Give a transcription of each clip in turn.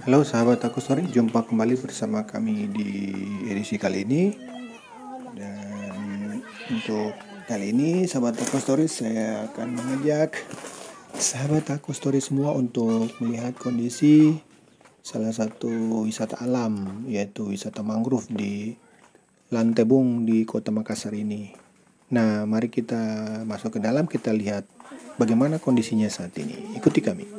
Halo sahabat Aquastory, jumpa kembali bersama kami di edisi kali ini. Dan untuk kali ini sahabat Aquastory, saya akan mengajak sahabat Aquastory semua untuk melihat kondisi salah satu wisata alam, yaitu wisata mangrove di Lantebung di Kota Makassar ini. Nah, mari kita masuk ke dalam, kita lihat bagaimana kondisinya saat ini. Ikuti kami.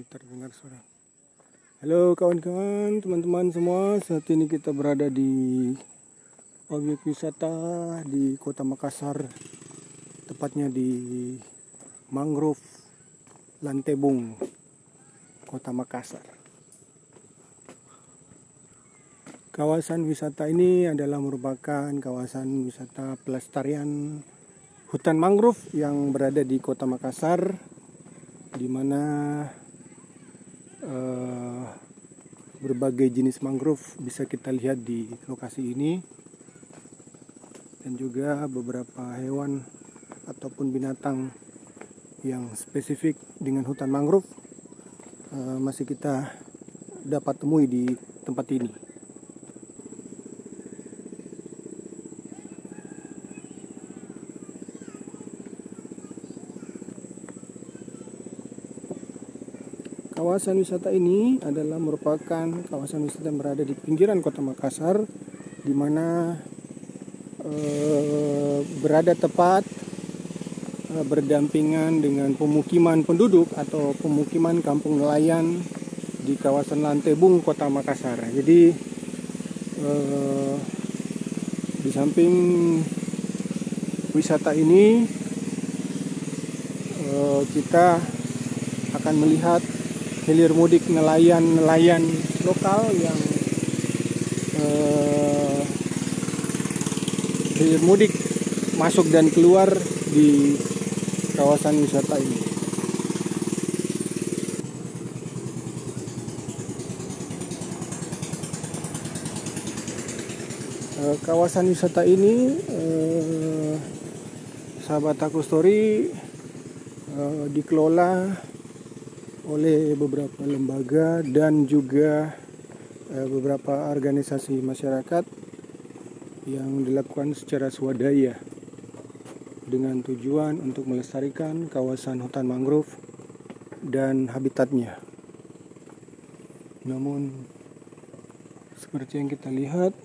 Terdengar suara. Halo kawan-kawan, teman-teman semua. Saat ini kita berada di objek wisata di Kota Makassar, tepatnya di Mangrove Lantebung, Kota Makassar. Kawasan wisata ini adalah merupakan kawasan wisata pelestarian hutan mangrove yang berada di Kota Makassar, di mana berbagai jenis mangrove bisa kita lihat di lokasi ini, dan juga beberapa hewan ataupun binatang yang spesifik dengan hutan mangrove masih kita dapat temui di tempat ini. Kawasan wisata ini adalah merupakan kawasan wisata yang berada di pinggiran Kota Makassar, di mana berada tepat berdampingan dengan pemukiman penduduk atau pemukiman kampung nelayan di kawasan Lantebung, Kota Makassar. Jadi di samping wisata ini kita akan melihat hilir mudik nelayan lokal yang hilir mudik masuk dan keluar di kawasan wisata ini. Kawasan wisata ini, sahabat Aquastory, dikelola oleh beberapa lembaga dan juga beberapa organisasi masyarakat yang dilakukan secara swadaya dengan tujuan untuk melestarikan kawasan hutan mangrove dan habitatnya. Namun seperti yang kita lihat,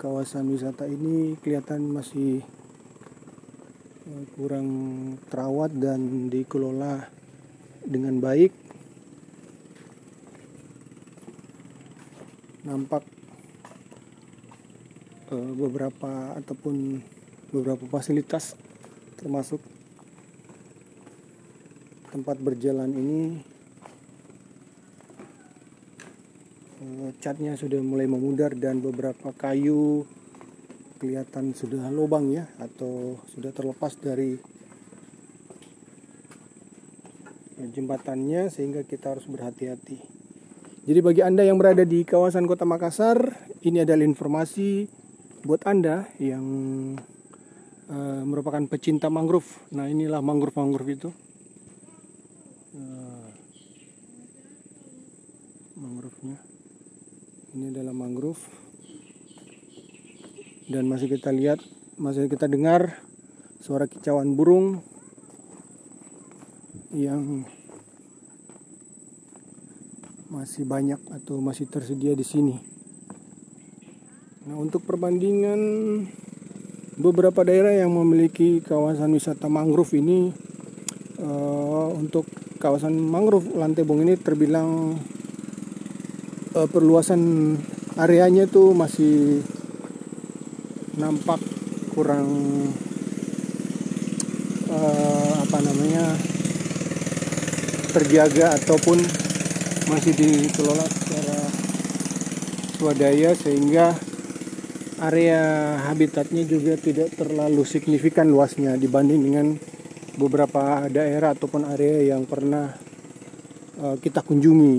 kawasan wisata ini kelihatan masih kurang terawat dan dikelola dengan baik. Nampak beberapa fasilitas termasuk tempat berjalan ini catnya sudah mulai memudar dan beberapa kayu kelihatan sudah lubang ya, atau sudah terlepas dari jembatannya, sehingga kita harus berhati-hati. Jadi bagi Anda yang berada di kawasan Kota Makassar, ini adalah informasi buat Anda yang merupakan pecinta mangrove. Nah, inilah mangrove itu. Mangrove-nya. Ini adalah mangrove. Dan masih kita dengar suara kicauan burung yang masih banyak atau masih tersedia di sini. Nah, untuk perbandingan beberapa daerah yang memiliki kawasan wisata mangrove ini, untuk kawasan mangrove Lantebong ini terbilang perluasan areanya tuh masih nampak kurang terjaga ataupun masih dikelola secara swadaya, sehingga area habitatnya juga tidak terlalu signifikan luasnya dibanding dengan beberapa daerah ataupun area yang pernah kita kunjungi.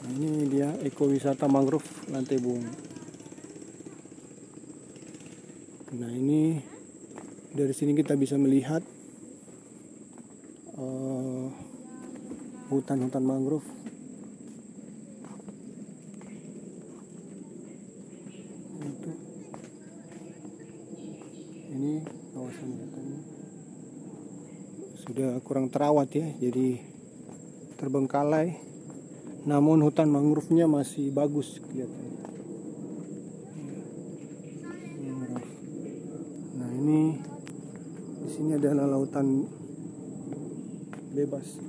Nah, ini dia ekowisata mangrove Lantebong. Nah, ini dari sini kita bisa melihat hutan-hutan mangrove. Ini kawasan wisatanya sudah kurang terawat ya, jadi terbengkalai. Namun hutan mangrove-nya masih bagus kelihatannya. Nah, ini di sini adalah lautan bebas.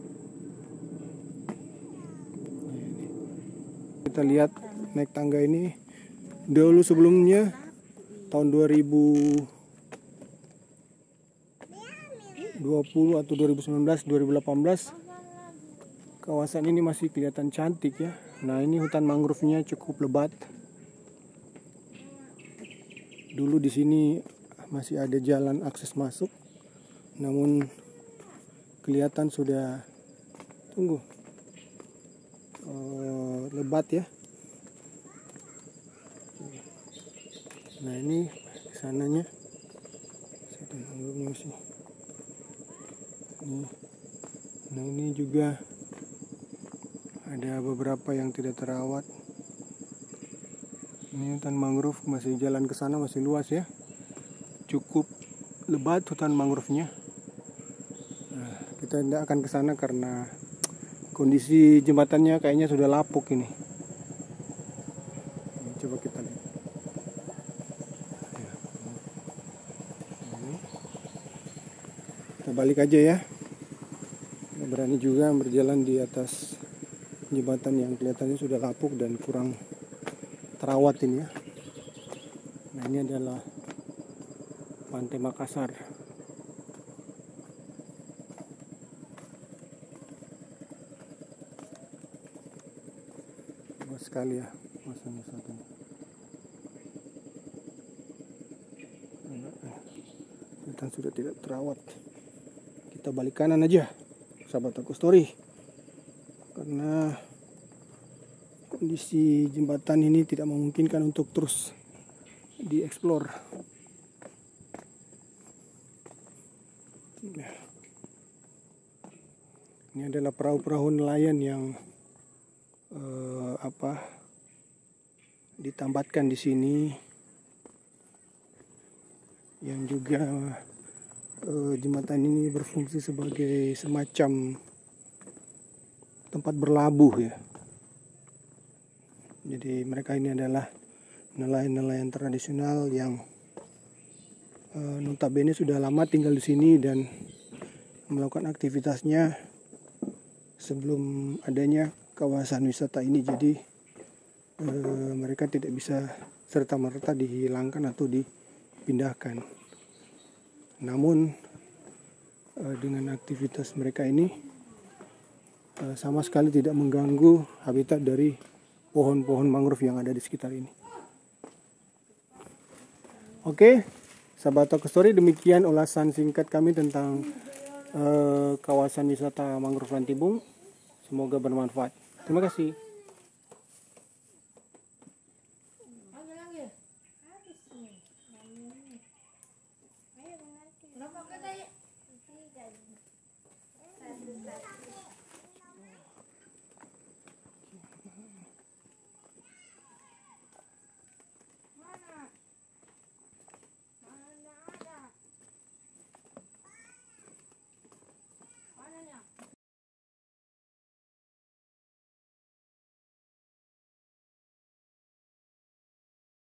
Kita lihat naik tangga ini. Dulu sebelumnya tahun 2020 atau 2019, 2018, kawasan ini masih kelihatan cantik ya. Nah, ini hutan mangrove-nya cukup lebat. Dulu di sini masih ada jalan akses masuk, namun kelihatan sudah lebat ya. Nah, ini kesananya nah, ini juga ada beberapa yang tidak terawat. Ini hutan mangrove, masih jalan ke sana masih luas ya, cukup lebat hutan mangrove-nya. Nah, kita tidak akan ke sana karena kondisi jembatannya kayaknya sudah lapuk ini. Coba kita lihat. Kita balik aja ya. Kita berani juga berjalan di atas jembatan yang kelihatannya sudah lapuk dan kurang terawat ini ya. Nah, ini adalah Pantai Makassar. Luas sekali ya kawasan wisatanya. Kelihatan sudah tidak terawat. Kita balik kanan aja, sahabat Aku Story, karena kondisi jembatan ini tidak memungkinkan untuk terus dieksplor. Ini adalah perahu-perahu nelayan yang ditambatkan di sini, yang juga jembatan ini berfungsi sebagai semacam tempat berlabuh ya. Jadi mereka ini adalah nelayan-nelayan tradisional yang notabene sudah lama tinggal di sini dan melakukan aktivitasnya sebelum adanya kawasan wisata ini. Jadi mereka tidak bisa serta-merta dihilangkan atau dipindahkan. Namun dengan aktivitas mereka ini sama sekali tidak mengganggu habitat dari pohon-pohon mangrove yang ada di sekitar ini. Oke, sahabat Tokostory, demikian ulasan singkat kami tentang kawasan wisata mangrove Lantibung. Semoga bermanfaat. Terima kasih. Berapa kata ya?